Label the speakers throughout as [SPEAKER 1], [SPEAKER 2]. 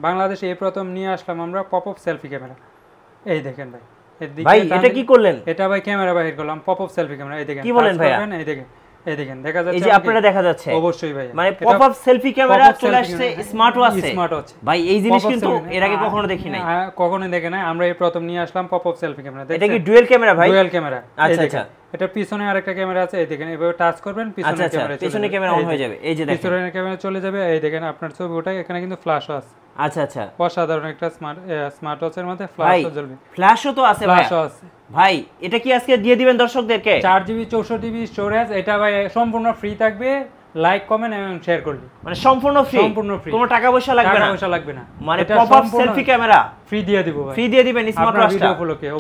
[SPEAKER 1] বাংলাদেশে এই প্রথম নিয়ে আসলাম আমরা পপ আপ সেলফি ক্যামেরা। এই দেখেন ভাই,
[SPEAKER 2] ভাই এটা কি করলেন?
[SPEAKER 1] এটা ভাই ক্যামেরা বাহির করলাম, পপ আপ সেলফি ক্যামেরা। এই দেখেন
[SPEAKER 2] কি বলেন ভাইয়া?
[SPEAKER 1] এই দেখেন, এই দেখেন দেখা যাচ্ছে,
[SPEAKER 2] এই যে আপনারা দেখা যাচ্ছে
[SPEAKER 1] অবশ্যই ভাই,
[SPEAKER 2] মানে পপ আপ সেলফি ক্যামেরা চলে আসছে, স্মার্ট ওয়াচ। ভাই এই জিনিস কিন্তু এর আগে কখনো দেখি নাই।
[SPEAKER 1] কখনোই দেখে নাই, আমরা এই প্রথম নিয়ে আসলাম পপ আপ সেলফি ক্যামেরা।
[SPEAKER 2] এটা কি ডুয়াল ক্যামেরা ভাই?
[SPEAKER 1] Dual camera.
[SPEAKER 2] আচ্ছা আচ্ছা,
[SPEAKER 1] এটা পিছনে আরেকটা ক্যামেরা আছে, এই দেখেন এভাবে টাচ করবেন
[SPEAKER 2] পিছনে ক্যামেরা অন হয়ে যাবে। এই যে দেখেন
[SPEAKER 1] পিছনে ক্যামেরা চলে যাবে, এই দেখেন আপনার ছবি ওঠাই, এখানে কিন্তু ফ্ল্যাশও আছে।
[SPEAKER 2] আচ্ছা আচ্ছা,
[SPEAKER 1] অসাধারণ একটা স্মার্ট ওয়াচের মধ্যে ফ্ল্যাশও জ্বলবে।
[SPEAKER 2] ফ্ল্যাশও তো আছে ভাই? ফ্ল্যাশও আছে ভাই। এটা কি আজকে দিয়ে দিবেন দর্শকদেরকে?
[SPEAKER 1] 4GB 64GB স্টোরেজ, এটা ভাই সম্পূর্ণ ফ্রি থাকবে, লাইক কমেন্ট এবং শেয়ার করলে।
[SPEAKER 2] মানে সম্পূর্ণ ফ্রি? সম্পূর্ণ ফ্রি, কোনো টাকা পয়সা লাগবে না?
[SPEAKER 1] টাকা পয়সা লাগবে না,
[SPEAKER 2] মানে pop up selfie camera
[SPEAKER 1] free দিয়ে দিব ভাই।
[SPEAKER 2] ফ্রি দিয়ে দিবেন স্মার্ট ওয়াচটা।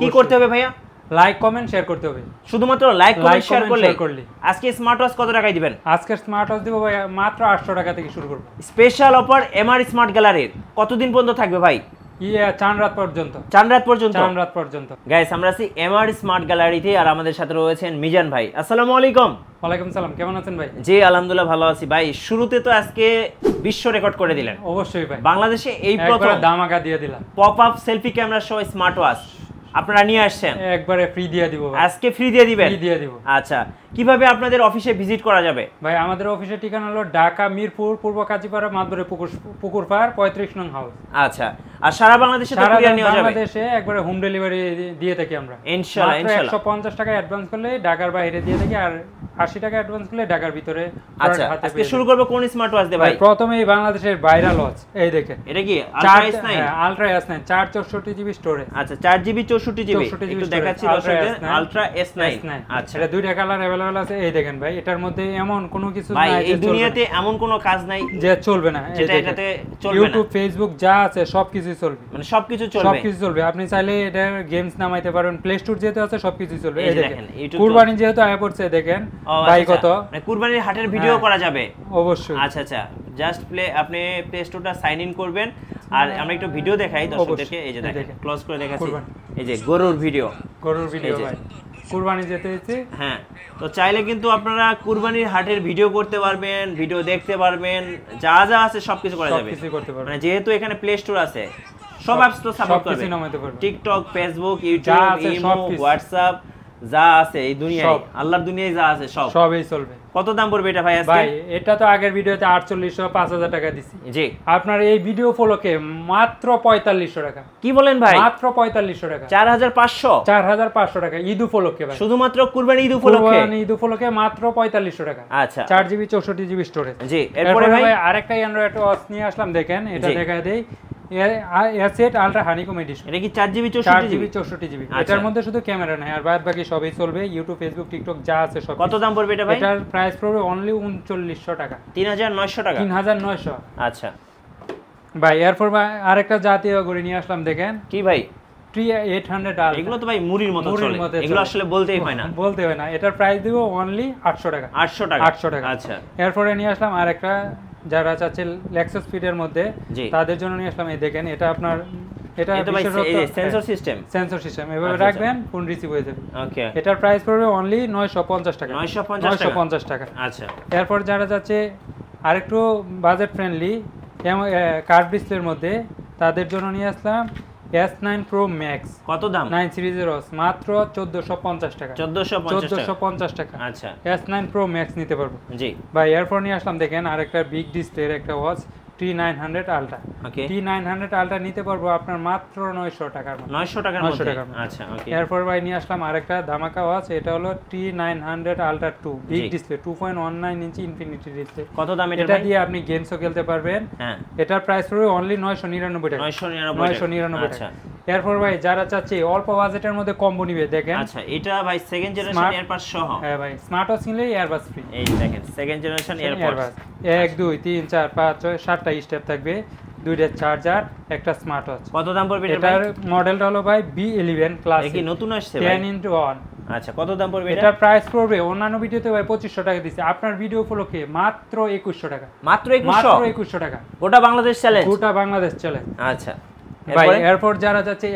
[SPEAKER 2] কি করতে হবে ভাইয়া?
[SPEAKER 1] লাইক কমেন্ট শেয়ার করতে হবে, শুধুমাত্র
[SPEAKER 2] লাইক কমেন্ট শেয়ার করলে। আজকে স্মার্ট ওয়াচ কত টাকায় দিবেন?
[SPEAKER 1] আজকে স্মার্ট ওয়াচ দিব ভাই মাত্র 800 টাকা থেকে শুরু করব।
[SPEAKER 2] স্পেশাল অফার এমআর স্মার্ট গ্যালারির কতদিন পর্যন্ত থাকবে ভাই?
[SPEAKER 1] চার রাত পর্যন্ত।
[SPEAKER 2] গাইস আমরা আছি এমআর স্মার্ট গ্যালারিতে, আর আমাদের সাথে রয়েছেন মিজান ভাই। আসসালামু আলাইকুম।
[SPEAKER 1] ওয়ালাইকুম সালাম, কেমন আছেন ভাই?
[SPEAKER 2] জি আলহামদুলিল্লাহ ভালো আছি ভাই। শুরুতে তো আজকে বিশ্ব রেকর্ড করে দিলেন।
[SPEAKER 1] অবশ্যই ভাই,
[SPEAKER 2] বাংলাদেশে এই প্রথম
[SPEAKER 1] ধামাকা দিয়ে দিলাম
[SPEAKER 2] পপ আপ সেলফি ক্যামেরা সহ স্মার্ট ওয়াচ আপনারা নিয়ে আসছেন।
[SPEAKER 1] একবারে ফ্রি দিয়ে দিব ভাই।
[SPEAKER 2] আজকে ফ্রি দিয়ে দিবেন?
[SPEAKER 1] ফ্রি দিয়ে দিব।
[SPEAKER 2] আচ্ছা, কিভাবে আপনাদের অফিসে ভিজিট করা যাবে?
[SPEAKER 1] ভাই আমাদের অফিসের ঠিকানা হলো ঢাকা মিরপুর পূর্ব কাজীপাড়া মাদবরে পুকুরপাড় 35 নং হাউস।
[SPEAKER 2] আচ্ছা, আর সারা বাংলাদেশে তো কুরিয়ার নিয়ে যাবে?
[SPEAKER 1] বাংলাদেশে একবারে হোম ডেলিভারি দিয়ে থাকি আমরা
[SPEAKER 2] ইনশাআল্লাহ। ইনশাআল্লাহ
[SPEAKER 1] 150 টাকা অ্যাডভান্স করলে ঢাকার বাইরে দিয়ে থাকি, আর 80 টাকা অ্যাডভান্স করলে ঢাকার ভিতরে।
[SPEAKER 2] আচ্ছা, আজকে শুরু করব কোন স্মার্ট ওয়াচ দিয়ে ভাই?
[SPEAKER 1] প্রথমেই বাংলাদেশের ভাইরাল ওয়াচ, এই দেখেন।
[SPEAKER 2] এটা কি ultra S9?
[SPEAKER 1] Ultra S9 464GB storage.
[SPEAKER 2] আচ্ছা 4GB 64GB একটু দেখাচ্ছি দর্শকদের। Ultra S9।
[SPEAKER 1] আচ্ছা, এটা দুইটা কালার अवेलेबल আছে। এই দেখেন ভাই, এটার মধ্যে এমন কোনো কিছু
[SPEAKER 2] নাই, এই দুনিয়াতে এমন কোনো কাজ নাই
[SPEAKER 1] যে চলবে না,
[SPEAKER 2] যেটা এটাতে চলবে না।
[SPEAKER 1] ইউটিউব ফেসবুক যা আছে সবকিছু চলবে,
[SPEAKER 2] মানে সবকিছু চলবে।
[SPEAKER 1] সবকিছু চলবে। আপনি চাইলে এটা গেমস নামাইতে পারেন, প্লে স্টোর যেহেতু আছে সবকিছু চলবে। এই দেখেন কুরবানি যেহেতু আয়া পড়ছে, দেখেন ভাই কত
[SPEAKER 2] মানে কুরবানির হাটের ভিডিও করা যাবে
[SPEAKER 1] অবশ্যই।
[SPEAKER 2] আচ্ছা আচ্ছা, জাস্ট আপনি প্লে স্টোরটা সাইন ইন করবেন, আর আমরা একটু ভিডিও দেখাই দর্শকদেরকে। এই যে দেখেন, ক্লোজ করে দেখাচ্ছি, এই যে গরুর ভিডিও
[SPEAKER 1] ভাই, কুরবানি যেতে হচ্ছে।
[SPEAKER 2] হ্যাঁ, তো চাইলে কিন্তু আপনারা কুরবানির হাটের ভিডিও করতে পারবেন, ভিডিও দেখতে পারবেন, যা যা আছে সবকিছু করা যাবে। মানে যেহেতু এখানে প্লে স্টোর আছে, সব অ্যাপস তো সাপোর্ট করবে, TikTok, Facebook, YouTube, imo, WhatsApp যা আছে এই দুনিয়ায়, আল্লাহর দুনিয়ায় যা আছে সবই চলবে। কত দাম পড়বে এটা ভাই আজকে?
[SPEAKER 1] ভাই এটা তো আগের ভিডিওতে 4800 5000 টাকা দিছি।
[SPEAKER 2] জি,
[SPEAKER 1] আপনার এই ভিডিও ফলোকে মাত্র 4500 টাকা।
[SPEAKER 2] কি বলেন ভাই?
[SPEAKER 1] মাত্র 4500 টাকা।
[SPEAKER 2] 4500
[SPEAKER 1] টাকা ঈদ উপলক্ষে ভাই,
[SPEAKER 2] শুধুমাত্র কুরবানি ঈদ উপলক্ষে।
[SPEAKER 1] কুরবানি ঈদ উপলক্ষে মাত্র 4500 টাকা।
[SPEAKER 2] আচ্ছা,
[SPEAKER 1] 4GB 64GB স্টোরেজ।
[SPEAKER 2] জি, এরপরে ভাই
[SPEAKER 1] আরেকটা অ্যান্ড্রয়েড ওয়াচ নিয়ে আসলাম, দেখেন এটা দেখায় দেই। Asset ultra honeycomb edition.
[SPEAKER 2] এটা কি 4GB
[SPEAKER 1] 64GB? এটার মধ্যে শুধু ক্যামেরা নাই, আর বাদ বাকি সবই চলবে, ইউটিউব ফেসবুক টিকটক যা আছে সব।
[SPEAKER 2] কত দাম পড়বে এটা ভাই?
[SPEAKER 1] এটার প্রাইস পড়বে অনলি 3900 টাকা।
[SPEAKER 2] 3900 টাকা।
[SPEAKER 1] 3900।
[SPEAKER 2] আচ্ছা
[SPEAKER 1] ভাই এরপর আরেকটা জাতীয় ঘড়ি নিয়ে আসলাম, দেখেন।
[SPEAKER 2] কি ভাই?
[SPEAKER 1] T800 ultra.
[SPEAKER 2] এগুলো তো ভাই মুড়ির মতো চলে, এগুলো আসলে বলতেই হয় না।
[SPEAKER 1] এটার প্রাইস দিব অনলি 800 টাকা। 800 টাকা।
[SPEAKER 2] আচ্ছা,
[SPEAKER 1] এরপরে নিয়ে আসলাম আরেকটা, যারা চাচ্ছে লেক্সাস স্পিডের মধ্যে তাদের জন্য নিয়ে আসলাম। এই দেখেন, এটা আপনার
[SPEAKER 2] সেন্সর সিস্টেম
[SPEAKER 1] এভাবে রাখবেন, ফোন রিসিভ হয়ে যাবে।
[SPEAKER 2] ওকে,
[SPEAKER 1] এটার প্রাইস পড়বে অনলি 950 টাকা।
[SPEAKER 2] 950
[SPEAKER 1] টাকা।
[SPEAKER 2] আচ্ছা,
[SPEAKER 1] এরপর যারা চাচ্ছে আরেকটু বাজেট ফ্রেন্ডলি কার্ভ ডিসপ্লের মধ্যে, তাদের জন্য নিয়ে আসলাম S9 Pro Max।
[SPEAKER 2] কত দাম?
[SPEAKER 1] 9 সিরিজের ওয়াচ, মাত্র 1450 টাকা। 1450 টাকা।
[SPEAKER 2] আচ্ছা,
[SPEAKER 1] S9 Pro Max নিতে পারবো।
[SPEAKER 2] জি
[SPEAKER 1] ভাই এরপর নিয়ে আসলাম, দেখেন আরেকটা বিগ ডিসপ্লের একটা watch, T900 ultra. T900 ultra নিতে পারবো আপনার মাত্র 900 টাকার মধ্যে।
[SPEAKER 2] 900 টাকার মধ্যে।
[SPEAKER 1] আচ্ছা, ওকে। এরপর ভাই নিয়ে আসলাম আরেকটা ধামাকা ওয়াচ, এটা হলো T900 আলট্রা 2 বিগ ডিসপ্লে, 2.19 ইঞ্চি ইনফিনিটি ডিসপ্লে।
[SPEAKER 2] কত দাম এটা?
[SPEAKER 1] এটা দিয়ে আপনি গেমসও খেলতে পারবেন।
[SPEAKER 2] হ্যাঁ,
[SPEAKER 1] এটার প্রাইস পড়বে অনলি 999 টাকা। 999 টাকা। এরপর ভাই যারা চাচ্ছে অল্প বাজেটের মধ্যে কম্বো নিবে, দেখেন।
[SPEAKER 2] আচ্ছা, এটা ভাই সেকেন্ড জেনারেশন এয়ারবাস সহ।
[SPEAKER 1] হ্যাঁ ভাই, স্মার্ট ওয়াচ কিনলে এয়ারবাস ফ্রি।
[SPEAKER 2] এই দেখেন, সেকেন্ড জেনারেশন এয়ারবাস।
[SPEAKER 1] 1 2 3 4 5 6 7টা স্টেপ থাকবে, দুইটা চার্জার, একটা স্মার্ট ওয়াচ।
[SPEAKER 2] কত দাম পড়বে এটা?
[SPEAKER 1] এটার মডেলটা হলো ভাই B11 ক্লাসিক।
[SPEAKER 2] কি নতুন আসছে ভাই?
[SPEAKER 1] 10x1।
[SPEAKER 2] আচ্ছা, কত দাম পড়বে এটা?
[SPEAKER 1] এটার প্রাইস পড়বে অন্যান্য ভিডিওতে ভাই 2500 টাকা দিছে, আপনার ভিডিও উপলক্ষে মাত্র 2100 টাকা।
[SPEAKER 2] মাত্র 2100
[SPEAKER 1] টাকা।
[SPEAKER 2] গোটা বাংলাদেশ চ্যালেঞ্জ।
[SPEAKER 1] গোটা বাংলাদেশ চ্যালেঞ্জ।
[SPEAKER 2] আচ্ছা
[SPEAKER 1] ভাই এরপর যারা যাচ্ছে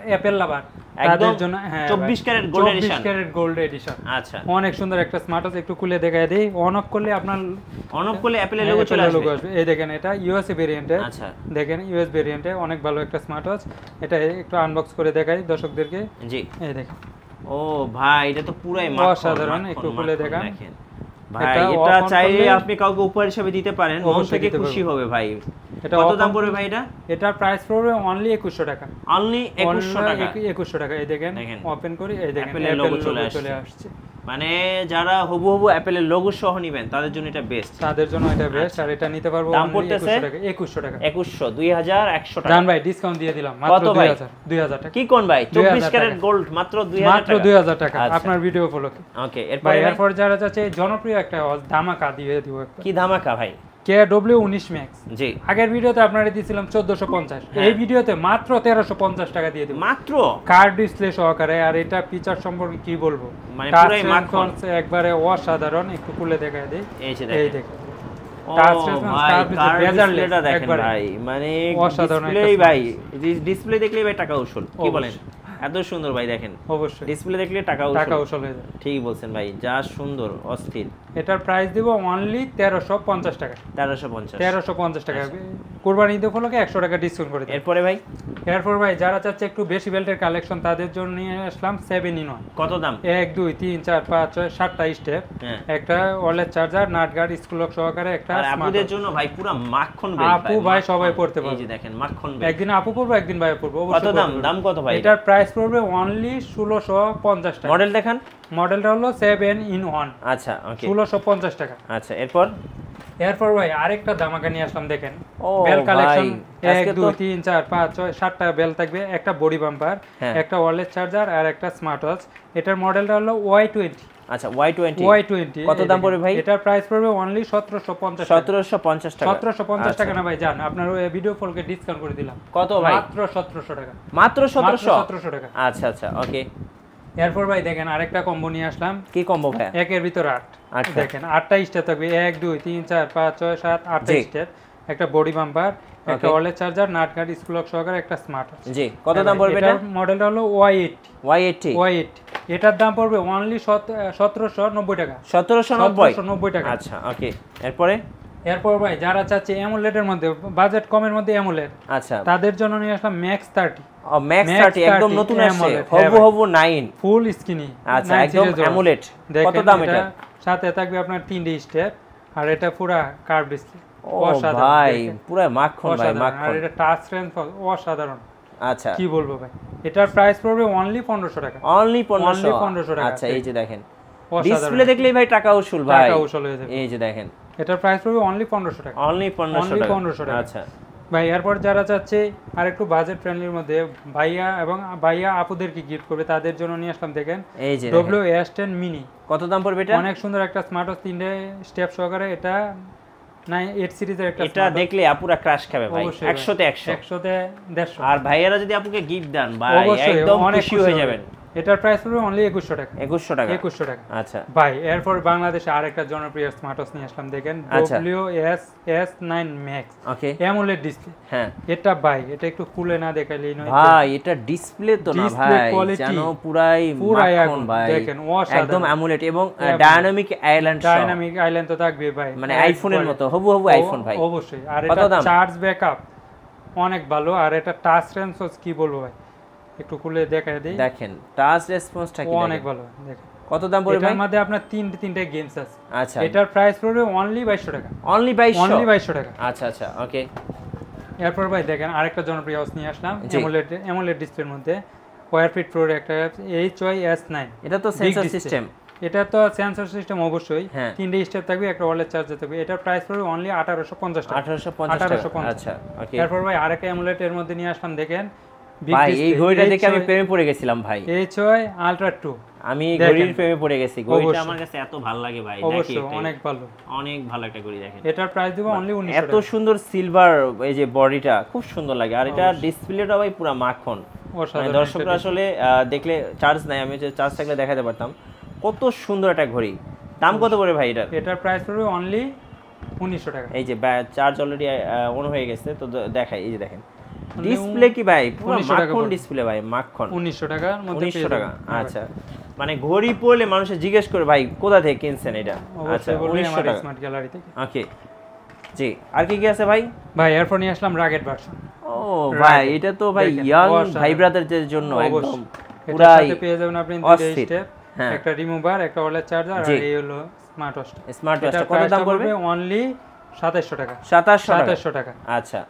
[SPEAKER 1] অ্যাপেল লাভার,
[SPEAKER 2] একদম
[SPEAKER 1] তাদের জন্য
[SPEAKER 2] 24 carat gold edition
[SPEAKER 1] 24 carat gold edition.
[SPEAKER 2] আচ্ছা,
[SPEAKER 1] অনেক সুন্দর একটা স্মার্ট ওয়াচ, একটু খুলে দেখায় দেই। অন অফ করলে আপনার
[SPEAKER 2] অ্যাপেলের লোগো চলে আসবে।
[SPEAKER 1] এই দেখেন এটা ইউএসএ ভেরিয়েন্টে।
[SPEAKER 2] আচ্ছা,
[SPEAKER 1] দেখেন ইউএস ভেরিয়েন্টে অনেক ভালো একটা স্মার্ট ওয়াচ। এটা একটু আনবক্স করে দেখাই দর্শকদেরকে।
[SPEAKER 2] জি,
[SPEAKER 1] এই দেখেন।
[SPEAKER 2] ও ভাই, এটা তো পুরাই মাখন,
[SPEAKER 1] অসাধারণ। একটু খুলে দেখান
[SPEAKER 2] ভাই। এটা চাইলে আপনি কাউকে উপহার হিসেবে দিতে পারেন, মন থেকে খুশি হবে ভাই।
[SPEAKER 1] এটা
[SPEAKER 2] কত দাম পড়বে ভাই এটা?
[SPEAKER 1] এটার প্রাইস পড়বে অনলি 2100 টাকা।
[SPEAKER 2] অনলি 2100 টাকা।
[SPEAKER 1] 2100 টাকা। এই দেখেন ওপেন করি, এই দেখেন
[SPEAKER 2] অ্যাপেলের লোগো চলে আসছে। মানে যারা হুবহু অ্যাপেলের লোগো সহ নেবেন তাদের জন্য এটা বেস্ট,
[SPEAKER 1] তাদের জন্য এটা বেস্ট। আর এটা নিতে পারবো
[SPEAKER 2] দাম পড়তেছে
[SPEAKER 1] 2100 টাকা।
[SPEAKER 2] 2100 টাকা।
[SPEAKER 1] জান ভাই ডিসকাউন্ট দিয়ে দিলাম মাত্র 2000 টাকা।
[SPEAKER 2] কি কোন ভাই, 24 ক্যারেট গোল্ড মাত্র 2000 টাকা।
[SPEAKER 1] আপনার ভিডিও উপলক্ষে।
[SPEAKER 2] ওকে,
[SPEAKER 1] এরপর যারা চাচ্ছে জনপ্রিয় একটা ধামাকা দিয়ে দিব।
[SPEAKER 2] কি ধামাকা ভাই?
[SPEAKER 1] KW19 max.
[SPEAKER 2] জি,
[SPEAKER 1] আগের ভিডিওতে আপনারা দিয়েছিলাম 1450, এই ভিডিওতে মাত্র 1350 টাকা দিয়ে দেব
[SPEAKER 2] মাত্র,
[SPEAKER 1] কার্ড ডিসপ্লে সহকারে। আর এটা ফিচার সম্পর্কে কি বলবো,
[SPEAKER 2] মানে পুরাই মাখন,
[SPEAKER 1] একবারে অসাধারণ। একটু খুলে দেখায় দেই। এই দেখেন
[SPEAKER 2] টাচ ডিসপ্লেটা দেখেন ভাই, মানে ডিসপ্লে ভাই, ডিসপ্লে দেখলেই ভাই টাকা উসুল। কি বলেন? এত সুন্দর ভাই, দেখেন
[SPEAKER 1] অবশ্যই
[SPEAKER 2] ডিসপ্লে দেখলে টাকা উসুল হয়ে যায়। ঠিক বলছেন ভাই, যা সুন্দর, অস্থির।
[SPEAKER 1] এটার প্রাইস দিব অনলি 1350 টাকা। 1350 টাকা। কুরবানি ঈদ উপলক্ষে 100 টাকা ডিসকাউন্ট করে দেব। এরপর ভাই যারা চাচ্ছে একটু বেশি বেল্টের কালেকশন, তাদের জন্য নিয়ে আসলাম 7-in-1।
[SPEAKER 2] কত দাম?
[SPEAKER 1] 1 2 3 4 5 6 7টা স্টেপ, একটা wireless charger, nut guard, school lock সহকারে একটা।
[SPEAKER 2] আর আপুদের জন্য ভাই পুরো মাখন বেল্ট।
[SPEAKER 1] আপু ভাই সবাই পড়তে পারবে।
[SPEAKER 2] এই যে দেখেন মাখন বেল্ট।
[SPEAKER 1] একদিন আপু পড়বে, একদিন ভাই পড়বে।
[SPEAKER 2] কত দাম? দাম কত ভাই?
[SPEAKER 1] এটার প্রাইস পড়বে অনলি 1650 টাকা।
[SPEAKER 2] মডেল দেখান।
[SPEAKER 1] মডেলটা হলো 7-in-1।
[SPEAKER 2] আচ্ছা, ওকে,
[SPEAKER 1] 1650 টাকা।
[SPEAKER 2] আচ্ছা, এরপর
[SPEAKER 1] ভাই আরেকটা ধামাকা নিয়ে আসলাম। দেখেন বেল কালেকশন 1 2 3 4 5 6 7টা বেল থাকবে, একটা বডি বাম্পার, একটা ওয়্যারলেস চার্জার আর একটা স্মার্ট ওয়াচ। এটার মডেলটা হলো Y20।
[SPEAKER 2] আচ্ছা, Y20। কত দাম পড়বে ভাই?
[SPEAKER 1] এটার প্রাইস পড়বে অনলি 1750 টাকা।
[SPEAKER 2] 1750 টাকা।
[SPEAKER 1] 1750 টাকা না ভাই, জান আপনার ওই ভিডিও কলকে ডিসকাউন্ট করে দিলাম।
[SPEAKER 2] কত ভাই?
[SPEAKER 1] মাত্র 1700 টাকা।
[SPEAKER 2] মাত্র 1700
[SPEAKER 1] টাকা।
[SPEAKER 2] আচ্ছা, আচ্ছা, ওকে।
[SPEAKER 1] এরপর ভাই দেখেন আরেকটা কম্বো নিয়ে আসলাম।
[SPEAKER 2] কি কম্বো ভাই?
[SPEAKER 1] একের ভিতর 8। দেখেন 8টা স্টেপ থাকবে, 1 2 3 4 5 6 7 8টা স্টেপ, একটা বডি বাম্পার, একটা wireless charger, nut guard, school lock সহকারে একটা স্মার্ট ওয়াচ।
[SPEAKER 2] জি, কত দাম পড়বে এটা?
[SPEAKER 1] মডেলটা হলো Y80। এটার দাম পড়বে অনলি 1790 টাকা।
[SPEAKER 2] 1790
[SPEAKER 1] টাকা।
[SPEAKER 2] আচ্ছা, ওকে।
[SPEAKER 1] এরপর ভাই যারা চাচ্ছে অ্যামোলেডের মধ্যে, বাজেট কমের মধ্যে অ্যামোলেড,
[SPEAKER 2] আচ্ছা,
[SPEAKER 1] তাদের জন্য নিয়ে আসলাম ম্যাক্স 30।
[SPEAKER 2] ম্যাক্স 30 একদম নতুন আসছে, হবু 9
[SPEAKER 1] ফুল স্ক্রিনি।
[SPEAKER 2] আচ্ছা, একদম অ্যামোলেড। কত দাম এটা?
[SPEAKER 1] সাথে থাকবে আপনার 3ডি স্টেপ, আর এটা পুরো কার্ভ ডিসপ্লে।
[SPEAKER 2] ভাই পুরো মাখন ভাই, মাখন।
[SPEAKER 1] আর এটা টাচ স্ক্রিন অসাধারণ।
[SPEAKER 2] আচ্ছা,
[SPEAKER 1] কি বলবো ভাই, এটার প্রাইস পড়বে অনলি 1500 টাকা।
[SPEAKER 2] অনলি 1500 টাকা। আচ্ছা, এই যে দেখেন ডিসপ্লে দেখলেই ভাই টাকা উসুল ভাই, টাকা উসুল হয়ে যাবে। এই যে দেখেন
[SPEAKER 1] এটার প্রাইস পড়বে অনলি 1500 টাকা।
[SPEAKER 2] অনলি 1500 টাকা। আচ্ছা
[SPEAKER 1] ভাই, এরপর যারা চাচ্ছে আর একটু বাজেট ফ্রেন্ডলির মধ্যে ভাইয়া আপুদেরকে গিফট করবে, তাদের জন্য নিয়ে আসলাম। দেখেন
[SPEAKER 2] এই যে
[SPEAKER 1] WS10 মিনি।
[SPEAKER 2] কত দাম পড়বে এটা?
[SPEAKER 1] অনেক সুন্দর একটা স্মার্ট ওয়াচ, 3টে স্টেপ সহকারে। এটা 8 সিরিজের একটা।
[SPEAKER 2] এটা দেখলে আপুরা ক্রাশ খাবে ভাই, 100 তে
[SPEAKER 1] 150।
[SPEAKER 2] আর ভাইয়ারা যদি আপুকে গিফট দেন ভাই একদম খুশি হয়ে যাবেন।
[SPEAKER 1] এটার প্রাইস পড়বে অনলি 2100 টাকা।
[SPEAKER 2] 2100 টাকা।
[SPEAKER 1] আচ্ছা ভাই, এরপর বাংলাদেশে আরেকটা জনপ্রিয় স্মার্ট ওয়াচ নিয়ে আসলাম। দেখেন WS9 Max।
[SPEAKER 2] ওকে,
[SPEAKER 1] অ্যামোলেড ডিসপ্লে। হ্যাঁ, এটা ভাই এটা একটু খুলে না দেখাইলেই নয়
[SPEAKER 2] ভাই। এটা ডিসপ্লে তো না ভাই, জানো পুরাই মাখন ভাই।
[SPEAKER 1] দেখেন
[SPEAKER 2] একদম অ্যামোলেড এবং ডায়নামিক
[SPEAKER 1] আইল্যান্ড তো থাকবে ভাই,
[SPEAKER 2] মানে আইফোনের মতো হবু আইফোন ভাই।
[SPEAKER 1] অবশ্যই। আর এটা চার্জ ব্যাকআপ অনেক ভালো। আর এটা টাচ রেসপন্স কি বলবো ভাই, একটু খুলে দেখাই দেই।
[SPEAKER 2] দেখেন টাচ রেসপন্সটা কি
[SPEAKER 1] অনেক ভালো। দেখেন
[SPEAKER 2] কত দাম পড়বে ভাই?
[SPEAKER 1] এর মধ্যে আপনার তিনটে গেমস আছে।
[SPEAKER 2] আচ্ছা,
[SPEAKER 1] এটার প্রাইস পড়বে অনলি 2200 টাকা।
[SPEAKER 2] অনলি 2200
[SPEAKER 1] টাকা।
[SPEAKER 2] আচ্ছা, আচ্ছা, ওকে।
[SPEAKER 1] এরপর ভাই দেখেন আরেকটা জনপ্রিয় হাউস নিয়ে আসলাম, অ্যামোলেড ডিসপ্লের মধ্যে ওয়্যারফিট প্রোর একটা HY-S9।
[SPEAKER 2] এটা তো সেন্সর সিস্টেম।
[SPEAKER 1] এটা তো সেন্সর সিস্টেম অবশ্যই। 3ডি স্টেপ থাকবে, একটা ওয়্যারলেস চার্জার থাকবে। এটার প্রাইস পড়বে অনলি 1850 টাকা।
[SPEAKER 2] 1850। আচ্ছা, ওকে।
[SPEAKER 1] এরপর ভাই আরেকটা অ্যামোলেড এর মধ্যে নিয়ে আসলাম। দেখেন
[SPEAKER 2] ভাই এই ঘড়িটা দেখে আমি প্রেমে পড়ে গেছিলাম ভাই।
[SPEAKER 1] HY Ultra 2।
[SPEAKER 2] আমি ঘড়ির প্রেমে পড়ে গেছি। ঘড়িটা আমার কাছে এত ভালো লাগে ভাই।
[SPEAKER 1] অবশ্যই অনেক ভালো,
[SPEAKER 2] অনেক ভালো একটা ঘড়ি। দেখেন
[SPEAKER 1] এটার প্রাইস দিব অনলি 1900 টাকা।
[SPEAKER 2] এত সুন্দর সিলভার, এই যে বডিটা খুব সুন্দর লাগে। আর এটা ডিসপ্লেটা ভাই পুরো মাখন। মানে দর্শকরা আসলে দেখলে চার্জ নাই, আমি যে চার্জ থাকলে দেখাতে পারতাম। কত সুন্দর একটা ঘড়ি। দাম কত পড়ে ভাই এটা?
[SPEAKER 1] এটার প্রাইস পড়বে অনলি 1900 টাকা।
[SPEAKER 2] এই যে চার্জ অলরেডি অন হয়ে গেছে, তো দেখাই। এই যে দেখেন ডিসপ্লে কি ভাই পুরো মাখন ডিসপ্লে ভাই, মাখন।
[SPEAKER 1] 1900 টাকার মধ্যে
[SPEAKER 2] 1900 টাকা। আচ্ছা, মানে ঘড়ি পরলে মানুষ জিজ্ঞেস করে ভাই কোথা থেকে কিনছেন এটা? আচ্ছা, 1900 টাকা
[SPEAKER 1] স্মার্ট গ্যালারি থেকে।
[SPEAKER 2] ওকে, জি। আর কি কি আছে ভাই?
[SPEAKER 1] ভাই এরপর নিয়ে আসলাম রাগেট ভার্সন।
[SPEAKER 2] ও ভাই, এটা তো ভাই ইয়াং ভাই ব্রাদারদের জন্য একদম পুরাই
[SPEAKER 1] পেয়ে যাবেন আপনি দুটো স্টেপ, একটা রিমুভার, একটা ওয়্যারলেস চার্জার, আর এই হলো স্মার্ট ওয়াচ।
[SPEAKER 2] স্মার্ট ওয়াচটা কত দাম পড়বে?
[SPEAKER 1] অনলি 2700 টাকা।
[SPEAKER 2] 2700
[SPEAKER 1] টাকা।
[SPEAKER 2] আচ্ছা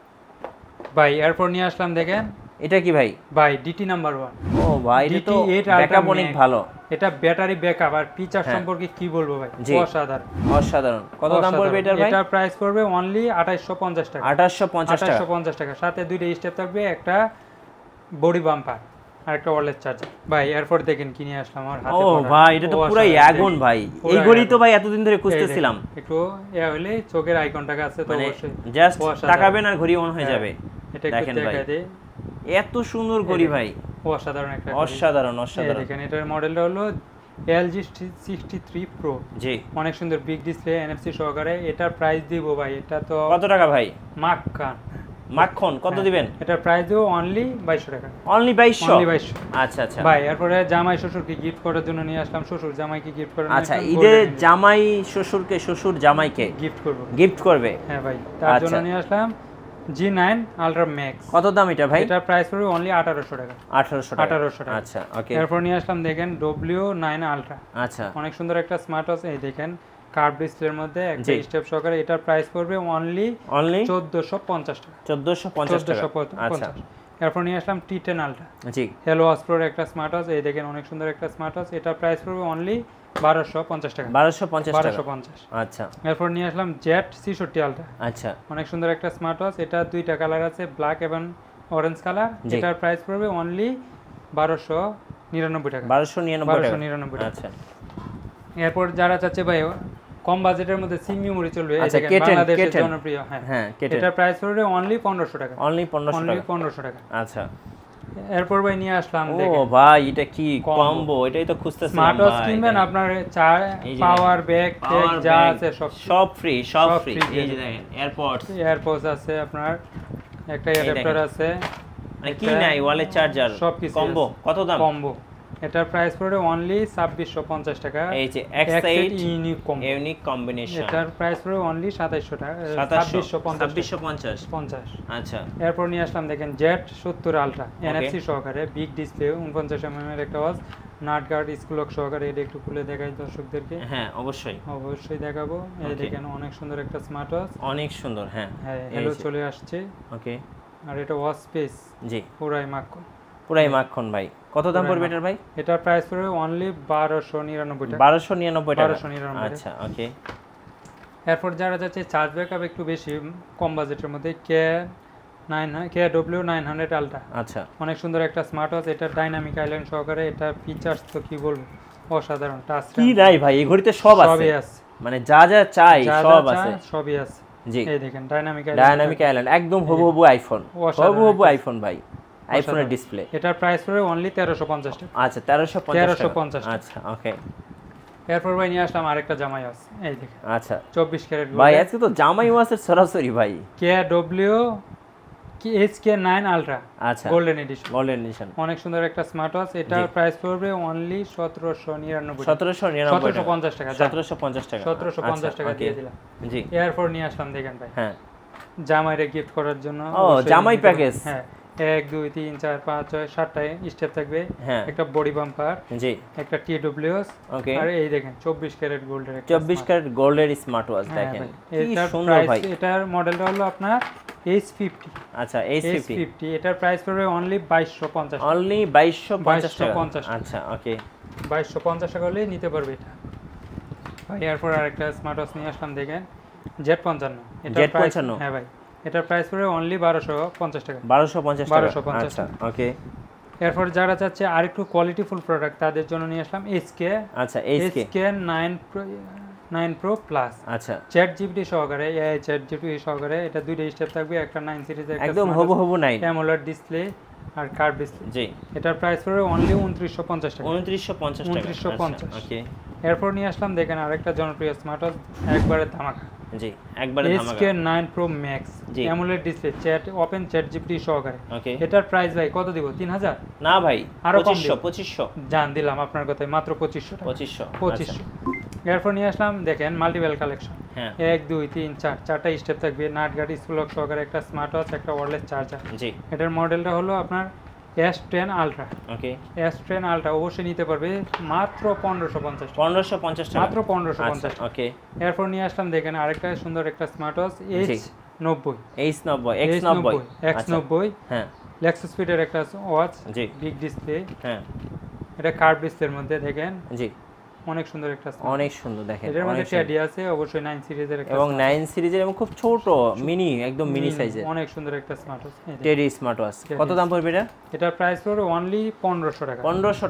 [SPEAKER 1] ভাই এরপর নিয়ে আসলাম, দেখেন
[SPEAKER 2] এটা কি ভাই?
[SPEAKER 1] ভাই ডিটি নাম্বার 1।
[SPEAKER 2] ও ভাই, এটা তো ব্যাকআপ অনেক ভালো।
[SPEAKER 1] এটা ব্যাটারি ব্যাকআপ আর ফিচার সম্পর্কে কি বলবো ভাই, অসাধারণ
[SPEAKER 2] অসাধারণ। কত দাম পড়বে এটার ভাই?
[SPEAKER 1] এটা প্রাইস পড়বে অনলি 2850 টাকা। 2850 টাকা। সাথে দুইটা স্টেপ থাকবে, একটা বডি বাম্পার আর একটা ওয়্যারলেস চার্জার। ভাই এরপর দেখেন কি নিয়ে আসলাম আমার হাতে।
[SPEAKER 2] ও ভাই, এটা তো পুরাই আগুন ভাই। এই ঘড়ি তো ভাই এতদিন ধরে খুঁজতেছিলাম।
[SPEAKER 1] একটু হইলে চোখের আইকনটা আছে তো অবশ্যই
[SPEAKER 2] জাস্ট তাকাবেন আর ঘড়ি অন হয়ে যাবে।
[SPEAKER 1] এটা দেখেন ভাই,
[SPEAKER 2] এত সুন্দর ঘড়ি ভাই,
[SPEAKER 1] অসাধারণ একটা
[SPEAKER 2] অসাধারণ অসাধারণ।
[SPEAKER 1] দেখেন এটার মডেলটা হলো LG 63 Pro।
[SPEAKER 2] জি,
[SPEAKER 1] অনেক সুন্দর বিগ ডিসপ্লে, NFC সহকারে। এটার প্রাইস দিব ভাই, এটা তো
[SPEAKER 2] কত টাকা ভাই?
[SPEAKER 1] মাখন
[SPEAKER 2] কত দিবেন?
[SPEAKER 1] এটার প্রাইস দিব অনলি 2200 টাকা।
[SPEAKER 2] অনলি 2200?
[SPEAKER 1] 2200।
[SPEAKER 2] আচ্ছা আচ্ছা
[SPEAKER 1] ভাই এরপরে জামাই শ্বশুরকে গিফট করার জন্য নিয়ে আসলাম। শ্বশুর জামাইকে গিফট করার।
[SPEAKER 2] আচ্ছা, ঈদে জামাই শ্বশুরকে, শ্বশুর জামাইকে গিফট করবে।
[SPEAKER 1] হ্যাঁ ভাই, তার জন্য নিয়ে আসলাম G9 Ultra Max।
[SPEAKER 2] কত দাম এটা ভাই?
[SPEAKER 1] এটার প্রাইস পড়বে অনলি 1800 টাকা।
[SPEAKER 2] 1800 টাকা। আচ্ছা ওকে।
[SPEAKER 1] এরপর নিয়ে আসলাম, দেখেন W9 Ultra।
[SPEAKER 2] আচ্ছা,
[SPEAKER 1] অনেক সুন্দর একটা স্মার্ট ওয়াচ। এই দেখেন কার্ভ ডিসপ্লের মধ্যে একটা স্টেপ সহকারে। এটার প্রাইস পড়বে অনলি 1450 টাকা।
[SPEAKER 2] 1450 টাকা। আচ্ছা,
[SPEAKER 1] এরপর নিয়ে আসলাম T10 Ultra।
[SPEAKER 2] জি,
[SPEAKER 1] হ্যালো অসপ্রোর একটা স্মার্ট ওয়াচ। এই দেখেন অনেক সুন্দর একটা স্মার্ট ওয়াচ। এটার প্রাইস পড়বে অনলি 1250 টাকা।
[SPEAKER 2] 1250। আচ্ছা,
[SPEAKER 1] এরপর নিয়ে আসলাম Z66 Ultra।
[SPEAKER 2] আচ্ছা,
[SPEAKER 1] অনেক সুন্দর একটা স্মার্ট ওয়াচ। এটা দুইটা কালার আছে, ব্ল্যাক এবং অরেঞ্জ কালার। এটার প্রাইস পড়বে অনলি 1299 টাকা।
[SPEAKER 2] 1299 টাকা। আচ্ছা,
[SPEAKER 1] এরপর যারা চাচ্ছে ভাই কম বাজেটের মধ্যে সিম মেমোরি চলবে, বাংলাদেশের জনপ্রিয়, হ্যাঁ, এটার প্রাইস পড়বে অনলি 1500 টাকা।
[SPEAKER 2] অনলি 1500
[SPEAKER 1] টাকা।
[SPEAKER 2] আচ্ছা,
[SPEAKER 1] এরপর ভাই নিয়ে আসলাম,
[SPEAKER 2] ও ভাই এটা কি কম্বো, এটাই তো খুঁজতেছিলাম।
[SPEAKER 1] স্মার্ট ওয়াচ কিনবেন, আপনার পাওয়ার ব্যাগ টেক যা আছে
[SPEAKER 2] সব ফ্রি। এই যে দেখেন
[SPEAKER 1] এয়ারপডস আছে, আপনার একটা অ্যাডাপ্টার আছে,
[SPEAKER 2] মানে কি নাই, ওয়ালেট চার্জার
[SPEAKER 1] সবকিছু
[SPEAKER 2] কম্বো। কত দাম?
[SPEAKER 1] কম্বো এটার প্রাইস পড়বে অনলি 2650 টাকা।
[SPEAKER 2] এই যে X8 ইউনিক কম্বিনেশন,
[SPEAKER 1] এটার প্রাইস পড়বে অনলি 2700 টাকা।
[SPEAKER 2] 2750। আচ্ছা,
[SPEAKER 1] এরপর নিয়ে আসলাম, দেখেন Z70 Ultra NFC সহকারে, বিগ ডিসপ্লে, 49 mm এর একটা watch, nut guard, school lock সহকারে। এটা একটু খুলে দেখাই দর্শকদেরকে।
[SPEAKER 2] হ্যাঁ অবশ্যই
[SPEAKER 1] দেখাবো। এই দেখেন অনেক সুন্দর একটা স্মার্ট ওয়াচ,
[SPEAKER 2] অনেক সুন্দর। হ্ঁ,
[SPEAKER 1] হ্যালো চলে আসছে।
[SPEAKER 2] ওকে,
[SPEAKER 1] আর এটা ওয়াচ স্পেস,
[SPEAKER 2] জি,
[SPEAKER 1] পুরাই মাখন
[SPEAKER 2] ভাই। কত দাম পড়বে এটার ভাই?
[SPEAKER 1] এটার প্রাইস পড়বে অনলি 1299 টাকা।
[SPEAKER 2] 1299 টাকা। আচ্ছা ওকে।
[SPEAKER 1] এরপর যারা যাচ্ছে চার্জ ব্যাকআপ একটু বেশি, কম বাজেটের মধ্যে, KW900 Ultra।
[SPEAKER 2] আচ্ছা,
[SPEAKER 1] অনেক সুন্দর একটা স্মার্ট ওয়াচ। এটা ডাইনামিক আইল্যান্ড সহকারে। এটা ফিচারস তো কি বলবো, অসাধারণ। টাচ
[SPEAKER 2] কি নাই ভাই, এই ঘড়িতে সব আছে, মানে যা যা চাই সব আছে,
[SPEAKER 1] সবই আছে। জি, এই দেখেন ডাইনামিক
[SPEAKER 2] আইল্যান্ড একদম হুবহু আইফোন, আইফোন ভাই, আইফোনের ডিসপ্লে।
[SPEAKER 1] এটার প্রাইস পড়বে অনলি 1350 টাকা।
[SPEAKER 2] আচ্ছা, 1350। আচ্ছা ওকে।
[SPEAKER 1] এরপর ভাই নিয়ে আসলাম আরেকটা জামাই ওয়াচ। এই দেখেন,
[SPEAKER 2] আচ্ছা,
[SPEAKER 1] 24 ক্যারেট
[SPEAKER 2] ভাই। আজকে তো জামাই ওয়াচের সরাসরি ভাই।
[SPEAKER 1] HK9 Ultra।
[SPEAKER 2] আচ্ছা,
[SPEAKER 1] গোল্ডেন এডিশন। অনেক সুন্দর একটা স্মার্ট ওয়াচ। এটার প্রাইস পড়বে অনলি 1750 টাকা। 1750 টাকা দিয়ে দিলাম।
[SPEAKER 2] জি,
[SPEAKER 1] এরপর নিয়ে আসলাম, দেখেন ভাই,
[SPEAKER 2] হ্যাঁ,
[SPEAKER 1] জামাইরে গিফট করার জন্য।
[SPEAKER 2] জামাই প্যাকেজ।
[SPEAKER 1] হ্যাঁ, 1 2 3 4 5 6 7টা স্টেপ থাকবে। একটা বডি বাম্পার,
[SPEAKER 2] জি, একটা
[SPEAKER 1] TWS। ওকে, আর এই দেখেন 24 ক্যারেট গোল্ডের
[SPEAKER 2] 24 ক্যারেট গোল্ডের স্মার্ট ওয়াচ। দেখেন কি সুন্দর ভাই।
[SPEAKER 1] এটার মডেলটা হলো আপনার H50।
[SPEAKER 2] আচ্ছা, H50।
[SPEAKER 1] এটার প্রাইস পড়বে অনলি 2250।
[SPEAKER 2] অনলি 2250 টাকা। আচ্ছা ওকে,
[SPEAKER 1] 2250 টাকা হলে নিতে পারবে এটা ভাই। এরপর আরেকটা স্মার্ট ওয়াচ নিয়ে আসলাম, দেখেন Z55। এটার প্রাইস, হ্যাঁ ভাই, এটার প্রাইস পড়বে অনলি 1250 টাকা।
[SPEAKER 2] 1250 টাকা। আচ্ছা ওকে।
[SPEAKER 1] এরপর যারা চাচ্ছে আরেকটু কোয়ালিটিফুল প্রোডাক্ট, তাদের জন্য নিয়ে আসলাম HK।
[SPEAKER 2] আচ্ছা,
[SPEAKER 1] HK9 Pro Plus।
[SPEAKER 2] আচ্ছা,
[SPEAKER 1] ChatGPT সহকারে, AI ChatGPT সহকারে। এটা দুইটা স্টেপ থাকবে, একটা 9 সিরিজের,
[SPEAKER 2] একদম হুবহু 9
[SPEAKER 1] AMOLED ডিসপ্লে আর কার্ভ ডিসপ্লে।
[SPEAKER 2] জি,
[SPEAKER 1] এটার প্রাইস পড়বে অনলি 2950 টাকা।
[SPEAKER 2] 2950 টাকা।
[SPEAKER 1] 2950।
[SPEAKER 2] ওকে।
[SPEAKER 1] এরপর নিয়ে আসলাম, দেখেন আরেকটা জনপ্রিয় স্মার্ট ওয়াচ, একবারে ধামাকা,
[SPEAKER 2] জি একবারে ধামাকা
[SPEAKER 1] SK9 Pro Max AMOLED display chat open chat GPT সহকারে এটার প্রাইস ভাই কত দিব 3000
[SPEAKER 2] না ভাই
[SPEAKER 1] আরো কম
[SPEAKER 2] 2500
[SPEAKER 1] জান দিলাম আপনার কথাই মাত্র 2500 এরপর নিয়ে আসলাম দেখেন মাল্টিপল কালেকশন 1 2 3 4 চারটা স্টেপ থাকবে নাট গার্ড স্কুলক সহকারে একটা স্মার্ট ওয়াচ একটা ওয়্যারলেস চার্জার
[SPEAKER 2] জি
[SPEAKER 1] এটার মডেলটা হলো আপনার S10 Ultra S10 Ultra অবশ্যই নিতে পারবে মাত্র 1550 টাকা মাত্র 1550
[SPEAKER 2] ওকে
[SPEAKER 1] এরপর নিয়ে আসলাম দেখেন আরেকটা সুন্দর একটা স্মার্ট ওয়াচ X90 হ্যাঁ Lexus Speed এর একটা ওয়াচ বিগ ডিসপ্লে হ্যাঁ এটা কার্ভ ডিসপ্লের মধ্যে দেখেন জি অনেক সুন্দর একটা
[SPEAKER 2] অনেক সুন্দর দেখেন
[SPEAKER 1] এর মধ্যে টেডি আছে অবশ্যই 9 সিরিজের একটা
[SPEAKER 2] এবং 9 সিরিজের এবং খুব ছোট মিনি একদম মিনি সাইজের
[SPEAKER 1] অনেক সুন্দর একটা smart watch
[SPEAKER 2] teddy smart watch কত দাম পড়বে এটা
[SPEAKER 1] এটার প্রাইস পড়বে অনলি 1500 টাকা 1500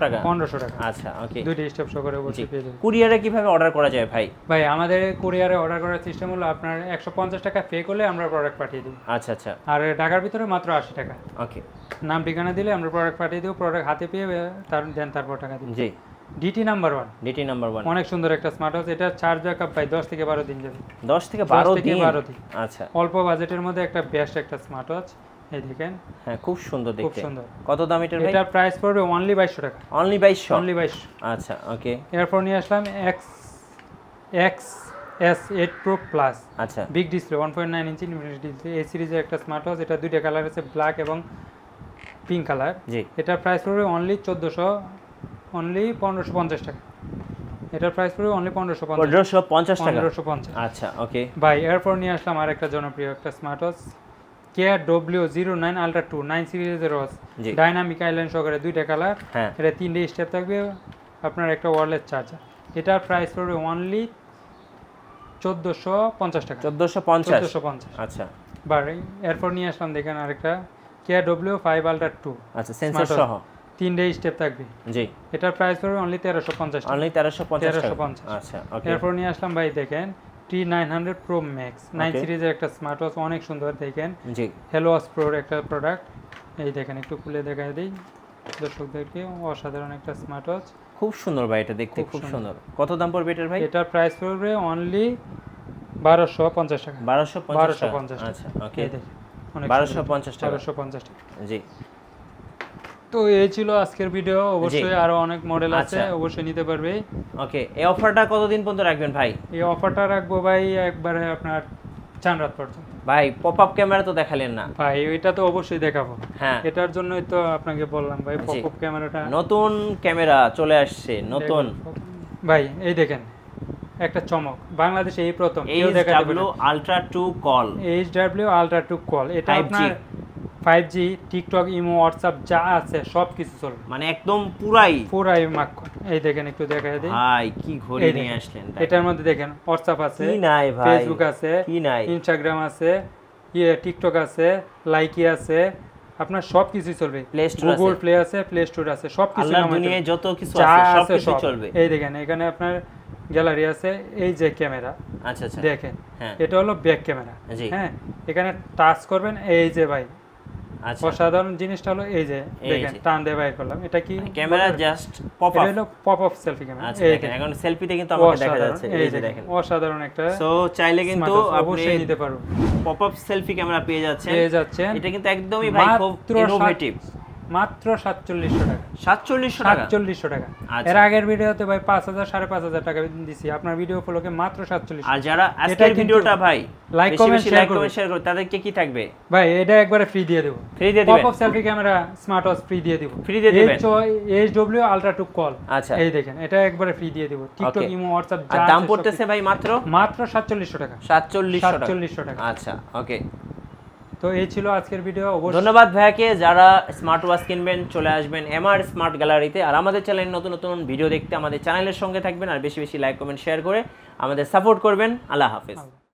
[SPEAKER 1] টাকা
[SPEAKER 2] আচ্ছা ওকে
[SPEAKER 1] দুইটা স্টেপ সহকারে অবশ্যই পেয়ে যাবেন
[SPEAKER 2] কুরিয়ারে কিভাবে অর্ডার করা যায় ভাই
[SPEAKER 1] আমাদের কুরিয়ারে অর্ডার করার সিস্টেম হলো আপনার 150 টাকা পে করলে আমরা প্রোডাক্ট পাঠিয়ে দিই
[SPEAKER 2] আচ্ছা
[SPEAKER 1] আর ঢাকার ভিতরে মাত্র 80 টাকা
[SPEAKER 2] ওকে
[SPEAKER 1] নাম ঠিকানা দিলে আমরা প্রোডাক্ট পাঠিয়ে দেব প্রোডাক্ট হাতে পেয়ে তারপর টাকা দিই জি DT নাম্বার 1 অনেক সুন্দর একটা স্মার্ট ওয়াচ এটা চার্জ ব্যাকআপ ভাই 10 থেকে 12 দিন যাবে
[SPEAKER 2] 10 থেকে 12 দিন
[SPEAKER 1] আচ্ছা অল্প বাজেটের মধ্যে একটা বেস্ট একটা স্মার্ট ওয়াচ এই দেখেন
[SPEAKER 2] হ্যাঁ খুব সুন্দর দেখতে খুব সুন্দর কত দাম এটার ভাই
[SPEAKER 1] এটার প্রাইস পড়বে অনলি 2200 টাকা
[SPEAKER 2] অনলি 2200
[SPEAKER 1] অনলি 2200
[SPEAKER 2] আচ্ছা ওকে
[SPEAKER 1] এরপর নিয়ে আসলাম XS8 Pro Plus
[SPEAKER 2] আচ্ছা বিগ
[SPEAKER 1] ডিসপ্লে 1.9 ইঞ্চি ডিসপ্লে এই সিরিজের একটা স্মার্ট ওয়াচ এটা দুইটা কালার আছে ব্ল্যাক এবং পিঙ্ক কালার জি এটার প্রাইস পড়বে অনলি 1550 টাকা এটার প্রাইস পড়বে অনলি
[SPEAKER 2] 1550 টাকা 1550 আচ্ছা ওকে
[SPEAKER 1] ভাই এরপর নিয়ে আসলাম আরেকটা জনপ্রিয় একটা স্মার্ট ওয়াচ KW09 Ultra 2 9 সিরিজের ওয়াচ ডাইনামিক আইল্যান্ড সহকারে দুইটা কালার এটা তিনটে স্টেপ থাকবে আপনার একটা ওয়্যারলেস চার্জার এটার প্রাইস পড়বে অনলি 1450 টাকা 1450
[SPEAKER 2] আচ্ছা
[SPEAKER 1] ভাই এরপর নিয়ে আসলাম দেখেন আরেকটা KW5 Ultra 2
[SPEAKER 2] আচ্ছা সেন্সর সহ
[SPEAKER 1] তিনটে স্টেপ থাকবে জি এটার প্রাইস পড়বে অনলি 1350
[SPEAKER 2] অনলি 1350 আচ্ছা ওকে
[SPEAKER 1] এরপর নিয়ে আসলাম ভাই দেখেন T900 Pro Max 9 সিরিজের একটা স্মার্ট ওয়াচ অনেক সুন্দর দেখেন জি Hello Watch Pro একটা প্রোডাক্ট এই দেখেন একটু খুলে দেখাই দেই দর্শকদেরকে অসাধারণ একটা স্মার্ট ওয়াচ
[SPEAKER 2] খুব সুন্দর ভাই এটা দেখতে খুব সুন্দর কত দাম পড়বে এটার ভাই
[SPEAKER 1] এটার প্রাইস পড়বে অনলি 1250 টাকা
[SPEAKER 2] 1250 আচ্ছা ওকে দেখেন 1250 টাকা জি
[SPEAKER 1] তো এই ছিল আজকের ভিডিও অবশ্যই আরো অনেক মডেল আছে অবশ্যই নিতে পারবে
[SPEAKER 2] ওকে এই অফারটা কতদিন পর্যন্ত রাখবেন ভাই
[SPEAKER 1] এই অফারটা রাখবো ভাই একবারে আপনার চান রাত পর্যন্ত
[SPEAKER 2] ভাই পপ আপ ক্যামেরা তো দেখালেন না
[SPEAKER 1] ভাই এটা তো অবশ্যই দেখাবো হ্যাঁ এটার জন্যই তো আপনাকে বললাম ভাই পপ আপ ক্যামেরাটা
[SPEAKER 2] নতুন ক্যামেরা চলে আসছে নতুন
[SPEAKER 1] ভাই এই দেখেন একটা চমক বাংলাদেশে এই প্রথম কেউ দেখাতে পারে
[SPEAKER 2] Ultra 2 call
[SPEAKER 1] HW Ultra 2 call এটা আপনার 5G টিকটক ইমো হোয়াটসঅ্যাপ যা আছে সবকিছু চলবে
[SPEAKER 2] মানে একদম পুরাই
[SPEAKER 1] মাখন এই দেখেন একটু দেখাই দেই
[SPEAKER 2] ভাই কি ঘড়ি নিয়ে আসলেন
[SPEAKER 1] এটার মধ্যে দেখেন হোয়াটসঅ্যাপ আছে
[SPEAKER 2] কি নাই ভাই
[SPEAKER 1] ফেসবুক আছে
[SPEAKER 2] কি নাই
[SPEAKER 1] ইনস্টাগ্রাম আছে টিকটক আছে লাইকি আছে আপনার সবকিছু চলবে গুগল প্লে আছে প্লে স্টোর আছে সবকিছু
[SPEAKER 2] আল্লাহর দুনিয়ায় যত কিছু আছে সবকিছু চলবে
[SPEAKER 1] এই দেখেন এখানে আপনার গ্যালারি আছে এই যে ক্যামেরা
[SPEAKER 2] আচ্ছা
[SPEAKER 1] দেখেন এটা হলো ব্যাক ক্যামেরা হ্যাঁ এখানে টাচ করবেন এই যে ভাই অসাধারণ জিনিসটা হলো এই যে দেখেন টান দিয়ে বাইর করলাম এটা কি
[SPEAKER 2] ক্যামেরা জাস্ট পপ আপ
[SPEAKER 1] এটা হলো পপ আপ সেলফি ক্যামেরা
[SPEAKER 2] আচ্ছা দেখেন এখন সেলফিতে কিন্তু আমাকে দেখা যাচ্ছে এই যে দেখেন
[SPEAKER 1] অসাধারণ একটা
[SPEAKER 2] সো চাইলে কিন্তু আপনি
[SPEAKER 1] নিতে পারো
[SPEAKER 2] পপ আপ সেলফি ক্যামেরা পেয়ে যাচ্ছেন এটা কিন্তু একদমই ভাই খুব ইনোভেটিভ
[SPEAKER 1] মাত্র 4700 টাকা
[SPEAKER 2] 4700
[SPEAKER 1] টাকা এর আগের ভিডিওতে ভাই 5000 5500 টাকা দিছি আপনার ভিডিও ফলোকে মাত্র 4700
[SPEAKER 2] আর যারা আজকের ভিডিওটা ভাই
[SPEAKER 1] লাইক কমেন্ট শেয়ার
[SPEAKER 2] করে তাদেরকে কি থাকবে
[SPEAKER 1] ভাই এটা একবারে ফ্রি দিয়ে দেব pop up selfie camera smart watch free দিয়ে দেব HW Ultra 2 কল
[SPEAKER 2] আচ্ছা
[SPEAKER 1] এই দেখেন এটা একবারে ফ্রি দিয়ে দেব টিকটক ইমো হোয়াটসঅ্যাপ
[SPEAKER 2] যা দাম পড়তেছে ভাই মাত্র
[SPEAKER 1] 4700 টাকা 4700 টাকা
[SPEAKER 2] আচ্ছা ওকে
[SPEAKER 1] তো এই ছিল আজকের ভিডিও
[SPEAKER 2] ধন্যবাদ ভাইয়াকে যারা স্মার্ট ওয়াচ কিনবেন চলে আসবেন এমআর স্মার্ট গ্যালারিতে আর আমাদের চ্যানেলে নতুন নতুন ভিডিও দেখতে আমাদের চ্যানেলের সঙ্গে থাকবেন আর বেশি বেশি লাইক কমেন্ট শেয়ার করে আমাদের সাপোর্ট করবেন আল্লাহ হাফেজ